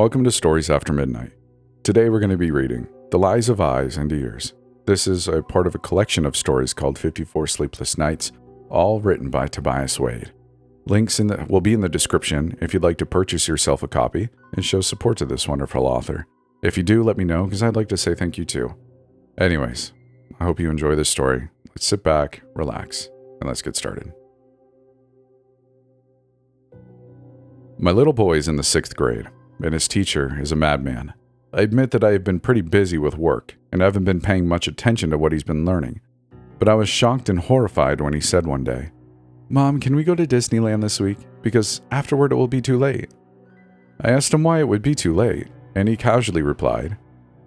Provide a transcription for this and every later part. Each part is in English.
Welcome to Stories After Midnight. Today we're going to be reading The Lies of Eyes and Ears. This is a part of a collection of stories called 54 Sleepless Nights, all written by Tobias Wade. Links will be in the description if you'd like to purchase yourself a copy and show support to this wonderful author. If you do, let me know because I'd like to say thank you too. Anyways, I hope you enjoy this story. Let's sit back, relax, and let's get started. My little boy is in the 6th grade, and his teacher is a madman. I admit that I have been pretty busy with work and haven't been paying much attention to what he's been learning. But I was shocked and horrified when he said one day, "Mom, can we go to Disneyland this week? Because afterward it will be too late." I asked him why it would be too late, and he casually replied,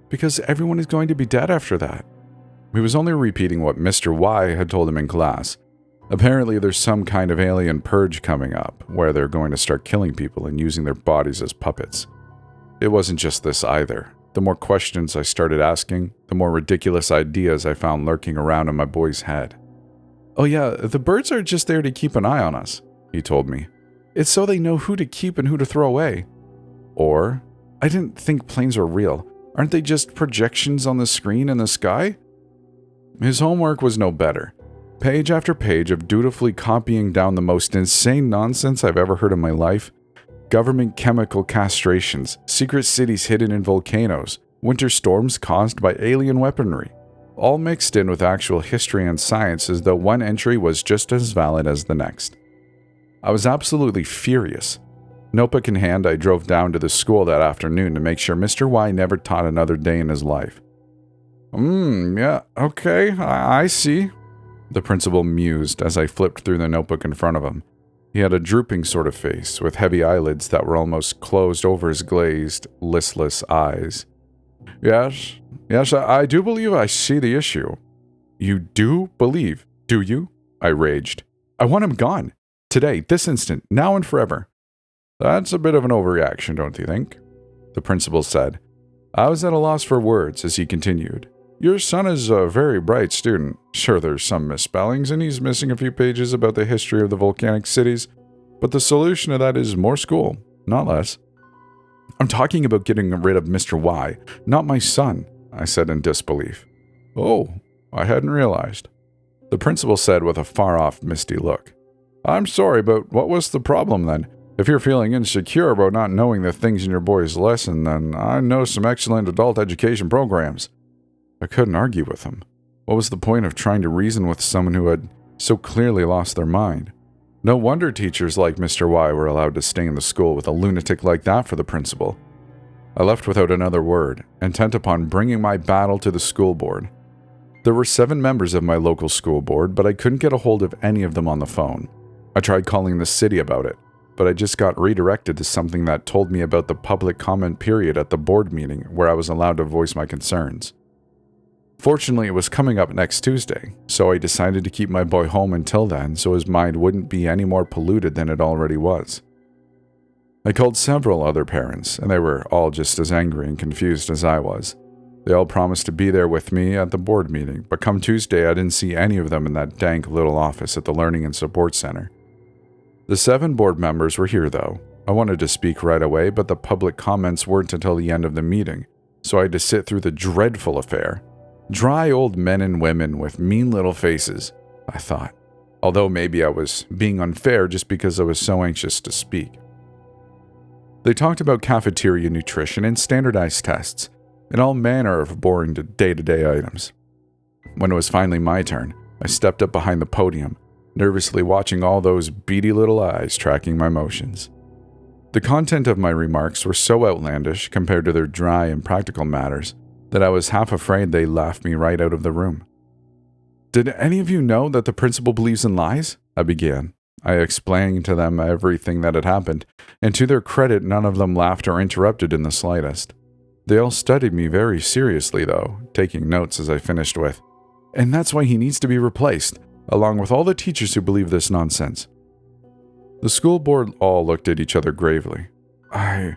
"Because everyone is going to be dead after that." He was only repeating what Mr. Y had told him in class. Apparently there's some kind of alien purge coming up, where they're going to start killing people and using their bodies as puppets. It wasn't just this either. The more questions I started asking, the more ridiculous ideas I found lurking around in my boy's head. "Oh yeah, the birds are just there to keep an eye on us," he told me. "It's so they know who to keep and who to throw away." Or, "I didn't think planes were real. Aren't they just projections on the screen in the sky?" His homework was no better. Page after page of dutifully copying down the most insane nonsense I've ever heard in my life. Government chemical castrations, secret cities hidden in volcanoes, winter storms caused by alien weaponry, all mixed in with actual history and science as though one entry was just as valid as the next. I was absolutely furious. Notebook in hand, I drove down to the school that afternoon to make sure Mr. Y never taught another day in his life. Yeah, okay, I see," the principal mused as I flipped through the notebook in front of him. He had a drooping sort of face, with heavy eyelids that were almost closed over his glazed, listless eyes. Yes, I do believe I see the issue." "You do believe, do you?" I raged. "I want him gone. Today, this instant, now and forever." "That's a bit of an overreaction, don't you think?" the principal said. I was at a loss for words as he continued. "Your son is a very bright student. Sure, there's some misspellings, and he's missing a few pages about the history of the volcanic cities, but the solution to that is more school, not less." "I'm talking about getting rid of Mr. Y, not my son," I said in disbelief. "Oh, I hadn't realized," the principal said with a far-off, misty look. "I'm sorry, but what was the problem then? If you're feeling insecure about not knowing the things in your boy's lesson, then I know some excellent adult education programs." I couldn't argue with him. What was the point of trying to reason with someone who had so clearly lost their mind? No wonder teachers like Mr. Y were allowed to stay in the school with a lunatic like that for the principal. I left without another word, intent upon bringing my battle to the school board. There were 7 members of my local school board, but I couldn't get a hold of any of them on the phone. I tried calling the city about it, but I just got redirected to something that told me about the public comment period at the board meeting where I was allowed to voice my concerns. Fortunately, it was coming up next Tuesday, so I decided to keep my boy home until then so his mind wouldn't be any more polluted than it already was. I called several other parents, and they were all just as angry and confused as I was. They all promised to be there with me at the board meeting, but come Tuesday I didn't see any of them in that dank little office at the Learning and Support Center. The 7 board members were here though. I wanted to speak right away, but the public comments weren't until the end of the meeting, so I had to sit through the dreadful affair. Dry old men and women with mean little faces, I thought, although maybe I was being unfair just because I was so anxious to speak. They talked about cafeteria nutrition and standardized tests, and all manner of boring day-to-day items. When it was finally my turn, I stepped up behind the podium, nervously watching all those beady little eyes tracking my motions. The content of my remarks were so outlandish compared to their dry and practical matters that I was half afraid they laughed me right out of the room. "Did any of you know that the principal believes in lies?" I began. I explained to them everything that had happened, and to their credit, none of them laughed or interrupted in the slightest. They all studied me very seriously, though, taking notes as I finished with, "And that's why he needs to be replaced, along with all the teachers who believe this nonsense." The school board all looked at each other gravely. "I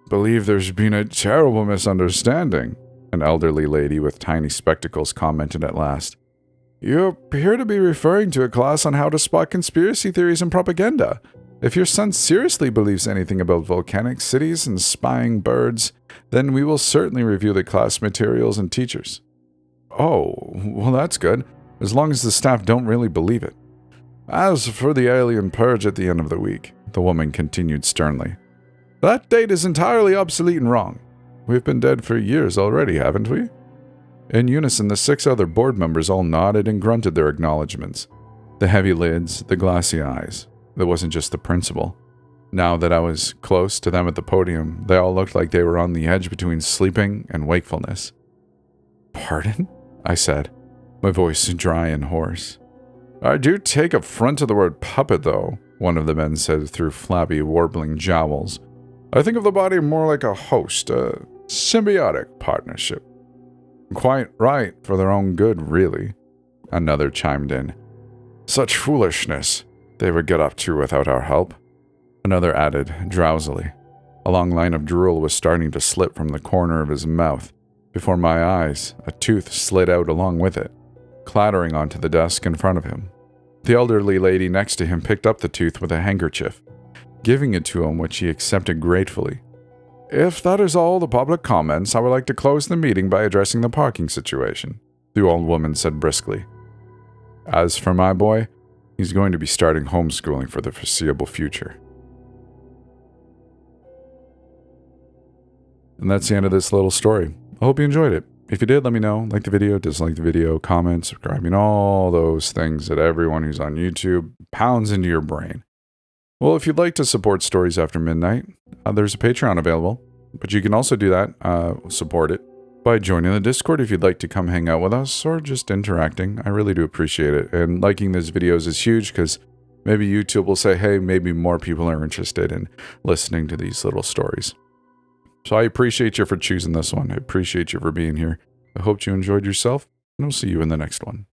believe there's been a terrible misunderstanding," an elderly lady with tiny spectacles commented at last. "You appear to be referring to a class on how to spot conspiracy theories and propaganda. If your son seriously believes anything about volcanic cities and spying birds, then we will certainly review the class materials and teachers. Oh, well that's good, as long as the staff don't really believe it. As for the alien purge at the end of the week, the woman continued sternly, that date is entirely obsolete and wrong. We've been dead for years already, haven't we? In unison, the 6 other board members all nodded and grunted their acknowledgments. The heavy lids, the glassy eyes. It wasn't just the principal. Now that I was close to them at the podium, they all looked like they were on the edge between sleeping and wakefulness. Pardon? I said, my voice dry and hoarse. I do take affront to the word puppet, though, one of the men said through flabby, warbling jowls. I think of the body more like a host, a symbiotic partnership. Quite right, for their own good, really. Another chimed in. Such foolishness they would get up to without our help. Another added, drowsily. A long line of drool was starting to slip from the corner of his mouth. Before my eyes, a tooth slid out along with it, clattering onto the desk in front of him. The elderly lady next to him picked up the tooth with a handkerchief, giving it to him, which he accepted gratefully. If that is all the public comments, I would like to close the meeting by addressing the parking situation, the old woman said briskly. As for my boy, he's going to be starting homeschooling for the foreseeable future. And that's the end of this little story. I hope you enjoyed it. If you did, let me know. Like the video, dislike the video, comment, subscribe, all those things that everyone who's on YouTube pounds into your brain. Well, if you'd like to support Stories After Midnight, there's a Patreon available. But you can also do that, support it, by joining the Discord if you'd like to come hang out with us, or just interacting. I really do appreciate it. And liking these videos is huge, because maybe YouTube will say, hey, maybe more people are interested in listening to these little stories. So I appreciate you for choosing this one. I appreciate you for being here. I hope you enjoyed yourself, and I'll see you in the next one.